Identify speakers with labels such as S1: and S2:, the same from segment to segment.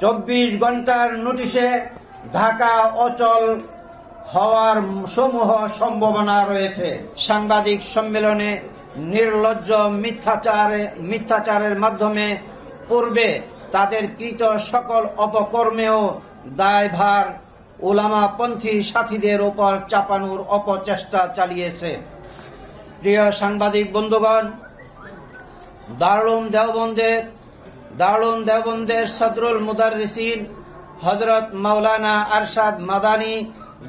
S1: 24 ঘন্টার নোটিশে ঢাকা অচল হওয়ার সমূহ সম্ভাবনা রয়েছে। সাংবাদিক সম্মেলনে নির্লজ্জ মিথ্যাচারের মাধ্যমে পূর্বে তাদের কৃত সকল অপকর্মেও দায়ভার উলামাপন্থী সাথীদের উপর চাপানোর অপচেষ্টা চালিয়েছে। প্রিয় সাংবাদিক বন্ধুগণ, দারুল দেওবন্দের সদরুল মুদাররিসিন হযরত মাওলানা আরশাদ মাদানী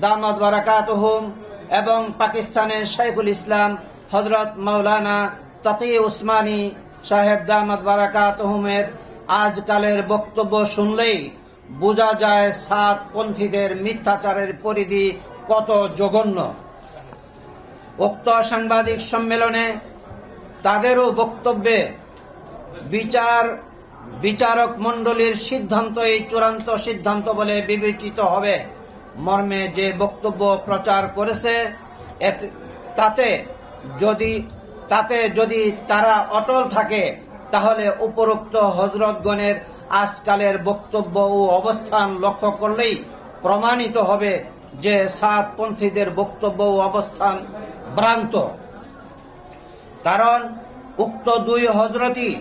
S1: দামাত বারাকাতুহুম এবং পাকিস্তানের শাইখুল ইসলাম হযরত মাওলানা তাকি উসমানী সাহেব দামাত বারাকাতুহুমের আজকালের বক্তব্য শুনলেই বোঝা যায় সাতপন্থীদের মিথ্যাচারের পরিধি কত জঘন্য। উক্ত সাংবাদিক সম্মেলনে তাদেরও বক্তব্যে বিচারক মণ্ডলীর সিদ্ধান্তই চূড়ান্ত সিদ্ধান্ত বলে বিবেচিত হবে মর্মে যে বক্তব্য প্রচার করেছে, তাতে যদি তারা অটল থাকে তাহলে উপরোক্ত হযরতগণের আজকালের বক্তব্য ও অবস্থান লক্ষ্য করলেই প্রমাণিত হবে যে সাতপন্থীদের বক্তব্য ও অবস্থান ভ্রান্ত। কারণ উক্ত দুই হযরতই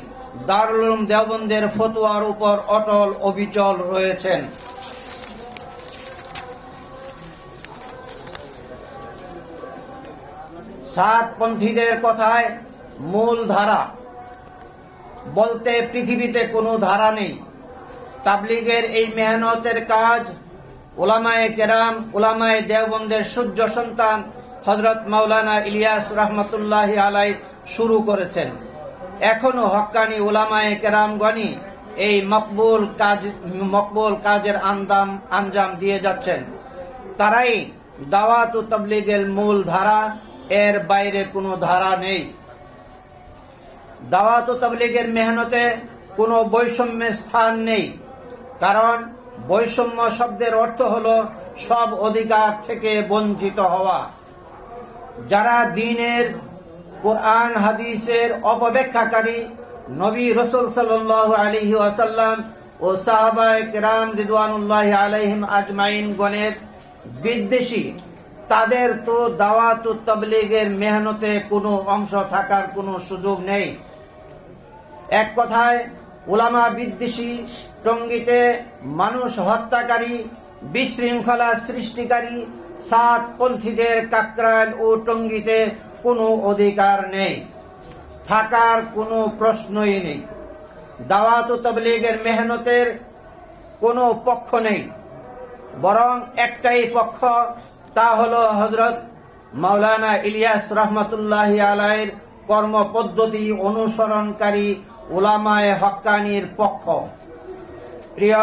S1: দারুল উলুম দেওবন্দের ফতোয়ার উপর অটল অবিচল রয়েছেন। সাতপন্থীদের কথায় মূল ধারা বলতে পৃথিবীতে কোনো ধারা নেই। তাবলীগের এই মেহনতের কাজ উলামায়ে কেরাম, উলামায়ে দেওবন্দের সূর্য সন্তান হযরত মাওলানা ইলিয়াস রাহমাতুল্লাহি আলাইহি শুরু করেছেন। এখনো হক্কানি উলামায়ে কেরামগণই এই মকবুল কাজের আঞ্জাম দিয়ে যাচ্ছেন। তারাই দাওয়াত ও তাবলীগের মূল ধারা, এর বাইরে কোনো ধারা নেই। দাওয়াত ও তাবলীগের মেহনতে কোনো বৈষম্যের স্থান নেই। কারণ বৈষম্য শব্দের অর্থ হলো সব অধিকার থেকে বঞ্চিত হওয়া। যারা দ্বীনের কুরআন হাদিসের অপব্যাখ্যাকারী, নবী রাসূল সাল্লাল্লাহু আলাইহি ওয়াসাল্লাম ও সাহাবায়ে কেরাম রিদওয়ানুল্লাহি আলাইহিম আজমাইন গণের বিদ্বেষী, তাদের তো দাওয়াত ও তাবলীগের মেহনতে কোনো অংশ থাকার কোনো সুযোগ নেই। এক কথায় উলামা বিদ্বেষী, টঙ্গীতে মানুষ হত্যাকারী, বিশৃঙ্খলা সৃষ্টিকারী সাতপন্থীদের কাকরাইল ও টঙ্গীতে কোনো অধিকার নেই, থাকার কোনো প্রশ্নই নেই। দাওয়াত ও তাবলীগের মেহনতের কোনো পক্ষ নেই, বরং একটাই পক্ষ, তা হল হযরত মাওলানা ইলিয়াস রাহমাতুল্লাহি আলাইহির কর্মপদ্ধতি অনুসরণকারী উলামায়ে হক্কানির পক্ষ। প্রিয়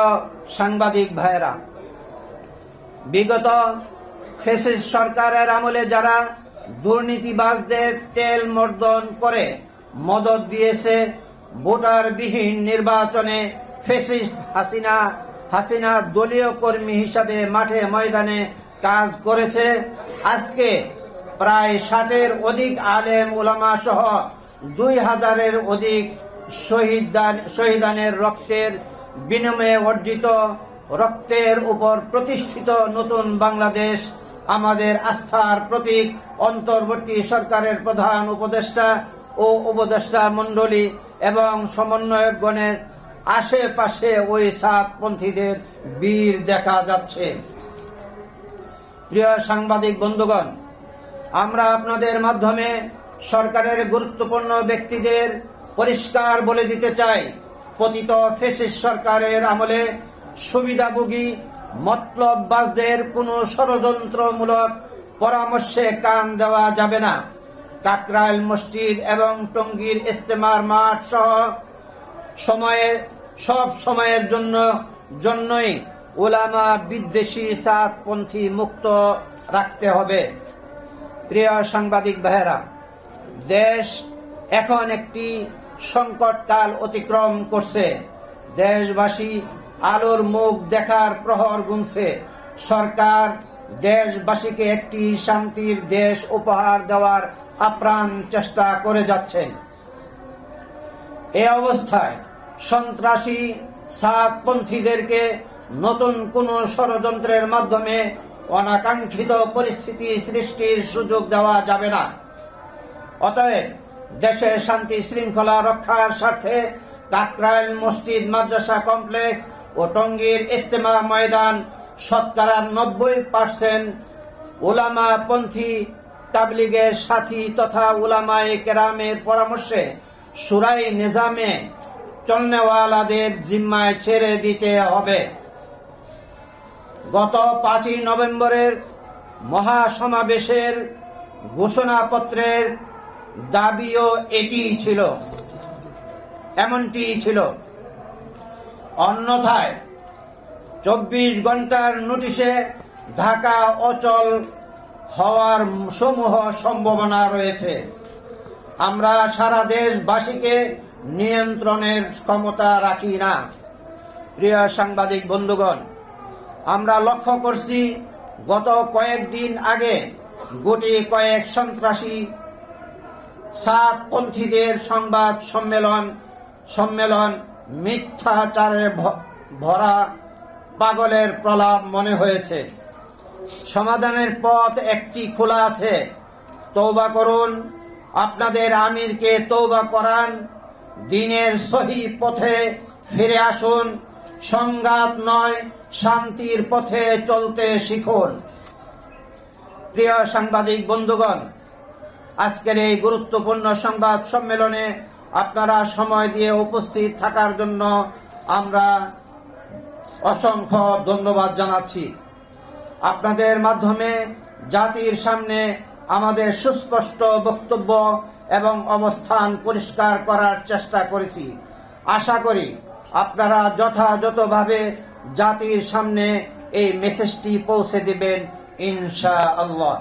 S1: সাংবাদিক ভাইরা, বিগত ফ্যাসিস্ট সরকারের আমলে যারা দুর্নীতিবাজদের তেল মর্দন করে মদদ দিয়েছে, ভোটারবিহীন নির্বাচনে ফ্যাসিস্ট হাসিনা দলীয় কর্মী হিসাবে মাঠে ময়দানে কাজ করেছে, আজকে প্রায় 60-এর অধিক আলেম উলামা সহ 2000-এর অধিক শহীদানের রক্তের বিনিময়ে অর্জিত রক্তের উপর প্রতিষ্ঠিত নতুন বাংলাদেশ আমাদের আস্থার প্রতীক। অন্তর্বর্তী সরকারের প্রধান উপদেষ্টা ও উপদেষ্টা মণ্ডলী এবং সমন্বয়কগণের আশেপাশে ওই সাতপন্থীদের বীর দেখা যাচ্ছে। প্রিয় সাংবাদিক বন্ধুগণ, আমরা আপনাদের মাধ্যমে সরকারের গুরুত্বপূর্ণ ব্যক্তিদের পরিষ্কার বলে দিতে চাই, পতিত ফ্যাসিস্ট সরকারের আমলে সুবিধাভোগী মতলববাজদের কোনো ষড়যন্ত্রমূলক পরামর্শে কান দেওয়া যাবে না। কাকরাইল মসজিদ এবং টঙ্গীর ইজতেমার মাঠ সহ সব সময়ের জন্যই উলামা বিদ্বেষী সাতপন্থী মুক্ত রাখতে হবে। প্রিয় সাংবাদিক ভাইয়েরা, দেশ এখন একটি সংকটকাল অতিক্রম করছে। দেশবাসী আলোর মুখ দেখার প্রহর গুনছে। সরকার দেশবাসীকে একটি শান্তির দেশ উপহার দেওয়ার আপ্রাণ চেষ্টা করে যাচ্ছেন। এ অবস্থায় সন্ত্রাসী সাতপন্থীদেরকে নতুন কোন ষড়যন্ত্রের মাধ্যমে অনাকাঙ্ক্ষিত পরিস্থিতি সৃষ্টির সুযোগ দেওয়া যাবে না। অতএব দেশের শান্তি শৃঙ্খলা রক্ষার স্বার্থে কাকরাইল মসজিদ মাদ্রাসা কমপ্লেক্স ও টঙ্গীর ইজতেমা ময়দান শতকরা 90% উলামা পন্থী তাবলিগের সাথী তথা উলামায়ে কেরামের পরামর্শে শুরাই নিজামে চলনেওয়ালাদের জিম্মায় ছেড়ে দিতে হবে। গত 5 নভেম্বরের মহাসমাবেশের ঘোষণাপত্রের দাবিও এমনটি ছিল। অন্যথায় 24 ঘন্টার নোটিশে ঢাকা অচল হওয়ার সমূহ সম্ভাবনা রয়েছে। আমরা সারা দেশবাসীকে নিয়ন্ত্রণের ক্ষমতা রাখি না। প্রিয় সাংবাদিক বন্ধুগণ, আমরা লক্ষ্য করছি গত কয়েকদিন আগে গুটি কয়েক সন্ত্রাসী সাতপন্থীদের সংবাদ সম্মেলন মিথ্যাচারে ভরা পাগলের প্রলাপ মনে হয়েছে। সমাধানের পথ একটি খোলা আছে। তওবা করুন, আপনাদের আমিরকে তওবা করান, দ্বীনের সহি পথে ফিরে আসুন, সংঘাত নয় শান্তির পথে চলতে শিখুন। প্রিয় সাংবাদিক বন্ধুগণ, আজকের এই গুরুত্বপূর্ণ সংবাদ সম্মেলনে আপনারা সময় দিয়ে উপস্থিত থাকার জন্য আমরা অসংখ্য ধন্যবাদ জানাচ্ছি। আপনাদের মাধ্যমে জাতির সামনে আমাদের সুস্পষ্ট বক্তব্য এবং অবস্থান পরিষ্কার করার চেষ্টা করেছি। আশা করি আপনারা যথাযথভাবে জাতির সামনে এই মেসেজটি পৌঁছে দিবেন ইনশাআল্লাহ।